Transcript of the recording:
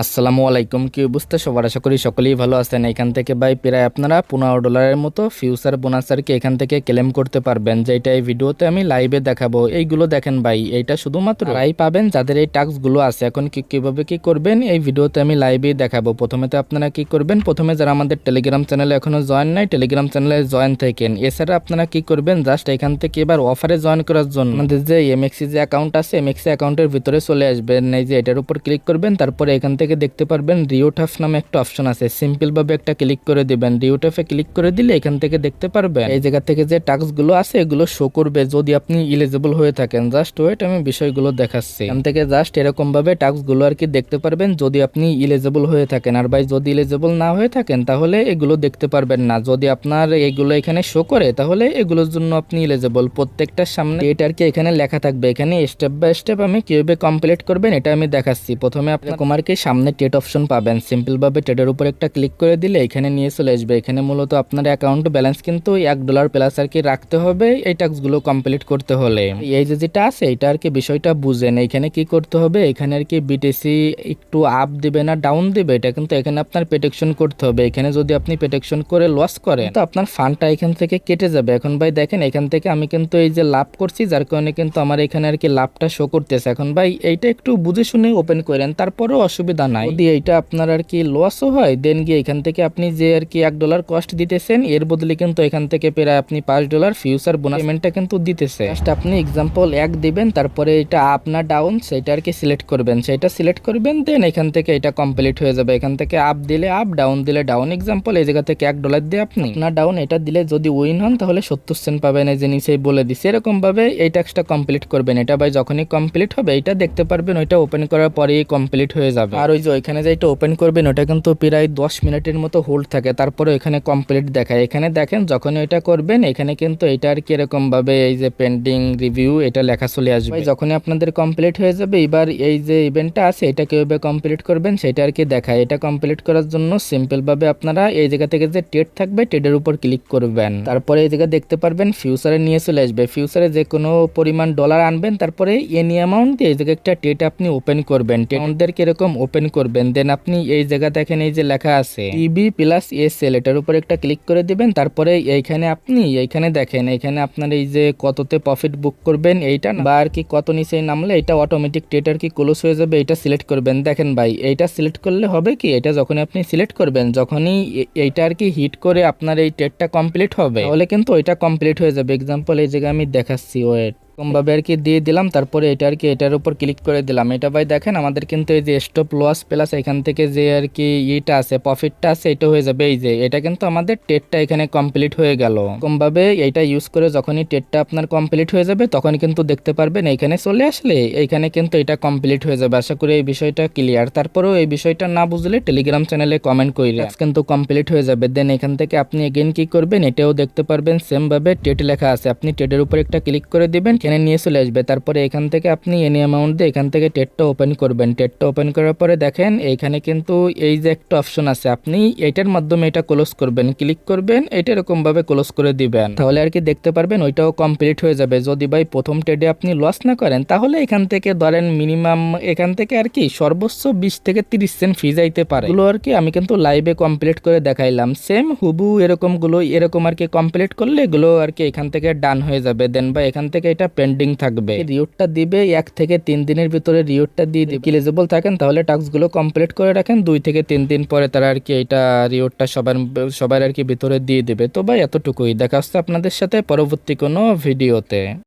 আসসালামু আলাইকুম, কি অবস্থা সবার? আশা করি সকলেই ভালো আছেন। এখান থেকে ভাই প্রায় আপনারা $15 মতো ফিউচার বোনাস আর কি এখান থেকে ক্লেম করতে পারবেন, যেটা এই ভিডিওতে আমি লাইভে দেখাবো। এইগুলো দেখেন ভাই, এইটা শুধুমাত্র তারাই পাবেন যাদের এই টাস্কগুলো আছে। এখন কিভাবে কি করবেন এই ভিডিওতে আমি লাইভেই দেখাবো। প্রথমে তো আপনারা কি করবেন, প্রথমে যারা আমাদের টেলিগ্রাম চ্যানেলে এখনো জয়েন নাই, টেলিগ্রাম চ্যানেলে জয়েন থাকেন। এছাড়া আপনারা কি করবেন, জাস্ট এখান থেকে এবার অফারে জয়েন করার জন্য আমাদের যে এমএক্সি যে অ্যাকাউন্ট আছে, এমএক্সি অ্যাকাউন্টের ভিতরে চলে আসবেন। এই যে এটার উপর ক্লিক করবেন, তারপরে এখান থেকে দেখতে পারবেন রিওটাফ নামে একটা অপশন আছে। সিম্পল ভাবে একটা ক্লিক করে দিবেন। রিওটাফে ক্লিক করে দিলে এখান থেকে দেখতে পারবেন এই জায়গা থেকে যে টাস্ক গুলো আছে এগুলো শো করবে যদি আপনি ইলিজিবল হয়ে থাকেন। জাস্ট ওয়েট, আমি বিষয়গুলো দেখাচ্ছি। এখান থেকে জাস্ট এরকম ভাবে টাস্ক গুলো আর কি দেখতে পারবেন যদি আপনি ইলিজিবল হয়ে থাকেন। আর ভাই যদি ইলিজিবল না হয়ে থাকেন তাহলে এগুলো দেখতে পারবেন না। যদি আপনার এগুলো এখানে শো করে তাহলে এগুলোর জন্য আপনি ইলিজিবল। প্রত্যেকটার সামনে এটা আর কি এখানে লেখা থাকবে। এখানে স্টেপ বাই স্টেপ আমি কিভাবে কমপ্লিট করবেন এটা আমি দেখাচ্ছি। প্রথমে আপনি কুমারকে সামনে টেট অপশন পাবেন। সিম্পল ভাবে টেটের উপর একটা ক্লিক করে দিলে এখানে নিয়ে চলে আসবে। এখানে মূলত আপনার অ্যাকাউন্ট ব্যালেন্স কিন্তু $1 প্লাস আর কি রাখতে হবে এই টাস্কগুলো কমপ্লিট করতে হলে। এই যে যেটা আছে এটা আর কি বিষয়টা বুঝেন। এখানে কি করতে হবে, এখানে আর কি বিটিসি একটু আপ দিবে না ডাউন দিবে এটা কিন্তু এখানে আপনার প্রোটেকশন করতে হবে। এখানে যদি আপনি প্রোটেকশন করে লস করেন তো আপনার ফান্ডটা এখান থেকে কেটে যাবে। এখন ভাই দেখেন এখান থেকে আমি কিন্তু এই যে লাভ করছি, যার কারণে কিন্তু আমার এখানে আর কি লাভটা শো করতেছে। এখন ভাই এইটা একটু বুঝে শুনে ওপেন করেন, তারপরেও অসুবিধা নাই। যদি এইটা আপনার আর কি লসও হয় দেন গিয়ে এখান থেকে আপনি যে আর কি $1 কস্ট দিতেছেন এর বদলে কিন্তু এখান থেকে প্রায় আপনি $5 ফিউচার বোনাস পেমেন্টটা কিন্তু দিতেছে। জাস্ট আপনি এক্সাম্পল 1 দিবেন, তারপরে এটা আপ না ডাউন সেটা আর কি সিলেক্ট করবেন। সেটা সিলেক্ট করবেন দেন এখান থেকে এটা কমপ্লিট হয়ে যাবে। এখান থেকে আপ দিলে আপ, ডাউন দিলে ডাউন। এক্সাম্পল এই জায়গা থেকে $1 দিয়ে আপনি না ডাউন এটা দিলে যদি উইন হন তাহলে 70 সেন্ট পাবেন। এই যে নিচেই বলে দিছি এরকম ভাবে এই টাস্কটা কমপ্লিট করবেন। এটা ভাই যখনই কমপ্লিট হবে এটা দেখতে পারবেন, ওইটা ওপেন করার পরেই কমপ্লিট হয়ে যাবে। আর ওই যে ওইখানে যে এটা ওপেন করবেন ওটা কিন্তু প্রায় 10 মিনিটের মতো হোল্ড থাকে, তারপরে এখানে কমপ্লিট দেখায়। এখানে দেখেন যখন এটা করবেন এখানে কিন্তু এটা আর কি এরকম ভাবে এই যে পেন্ডিং রিভিউ এটা লেখা চলে আসবে। যখনই আপনাদের কমপ্লিট হয়ে যাবে এবার এই যে ইভেন্টটা আছে এটা কিভাবে কমপ্লিট করবেন সেটা আর কি দেখায়। এটা কমপ্লিট করার জন্য সিম্পল ভাবে আপনারা এই জায়গা থেকে যে টেট থাকবে টেটের উপর ক্লিক করবেন। তারপরে এই জায়গা দেখতে পারবেন ফিউচারে নিয়ে চলে আসবে। ফিউচারে যে কোনো পরিমাণ ডলার আনবেন, তারপরে এনি অ্যামাউন্ট দিয়ে এই জায়গায় একটা টেট আপনি ওপেন করবেন। টেটদের কিরকম ওপেন করবেন দেন আপনি এই জায়গা দেখেন এই যে লেখা আছে টিবি প্লাস এসএল এটার উপর একটা ক্লিক করে দিবেন। তারপরে এইখানে আপনি এইখানে দেখেন এখানে আপনার এই যে কততে প্রফিট বুক করবেন এইটা বা আর কি কত নিচে নামলে এটা অটোমেটিক টেট আর কি ক্লোজ হয়ে যাবে, এটা সিলেক্ট করবেন। দেখেন ভাই এইটা সিলেক্ট করলে হবে কি, এটা যখন আপনি সিলেক্ট করবেন যখনই এইটা আর কি হিট করে আপনার এই টেটটা কমপ্লিট হবে তাহলে কিন্তু ওইটা কমপ্লিট হয়ে যাবে। এক্সাম্পল এই জায়গায় আমি দেখাচ্ছি, ওয়েট ভাবে আর কি দিয়ে দিলাম। তারপরে এটা আর কি এটার উপর ক্লিক করে দিলাম। এটা ভাই দেখেন আমাদের কিন্তু এই যে স্টপ লস প্লাস এখান থেকে যে আর কি ইটা আছে প্রফিটটা আছে এটা হয়ে যাবে। এই যে এটা কিন্তু আমাদের টেটটা এখানে কমপ্লিট হয়ে গেল। এরকম ভাবে এইটা ইউজ করে যখনই টেটটা আপনার কমপ্লিট হয়ে যাবে তখন কিন্তু দেখতে পারবেন এইখানে চলে আসলে এইখানে কিন্তু এটা কমপ্লিট হয়ে যাবে। আশা করি এই বিষয়টা ক্লিয়ার। তারপরেও এই বিষয়টা না বুঝলে টেলিগ্রাম চ্যানেলে কমেন্ট কইরা কিন্তু কমপ্লিট হয়ে যাবে। দেন এখান থেকে আপনি এগেন কি করবেন, এটাও দেখতে পারবেন সেম ভাবে টেট লেখা আছে। আপনি টেটের উপর একটা ক্লিক করে দিবেন, এখানে নিয়ে চলে আসবে। তারপরে এখান থেকে আপনি এনি অ্যামাউন্ট দিয়ে এখান থেকে টেটটা ওপেন করবেন। টেটটা ওপেন করার পরে দেখেন এইখানে কিন্তু এই যে একটা অপশন আছে আপনি এটার মাধ্যমে এটা ক্লোজ করবেন। ক্লিক করবেন, এটা এরকম ভাবে ক্লোজ করে দিবেন। তাহলে আর কি দেখতে পারবেন ওইটাও কমপ্লিট হয়ে যাবে। যদি ভাই প্রথম ট্রেডে আপনি লস না করেন তাহলে এখান থেকে ধরেন মিনিমাম এখান থেকে আর কি সর্বোচ্চ 20 থেকে 30 সেন্ট ফি যাইতে পারে। এগুলো আর কি আমি কিন্তু লাইভে কমপ্লিট করে দেখাইলাম। সেম হুবু এরকম গুলো এরকম আর কি কমপ্লিট করলে এগুলো আর কি এখান থেকে ডান হয়ে যাবে। দেন ভাই এখান থেকে এটা পেন্ডিং থাকবে। রিওয়ার্ডটা দিবে 1 থেকে 3 দিনের ভিতরে রিওয়ার্ডটা দিয়ে দিবে। এলিজিবল থাকেন তাহলে টাস্কগুলো কমপ্লিট করে রাখেন, 2 থেকে 3 দিন পরে তারা আর কি এটা রিওয়ার্ডটা সবার আর কি ভিতরে দিয়ে দিবে। তো ভাই এতটুকুই, দেখা হচ্ছে আপনাদের সাথে পরবর্তী কোনো ভিডিওতে।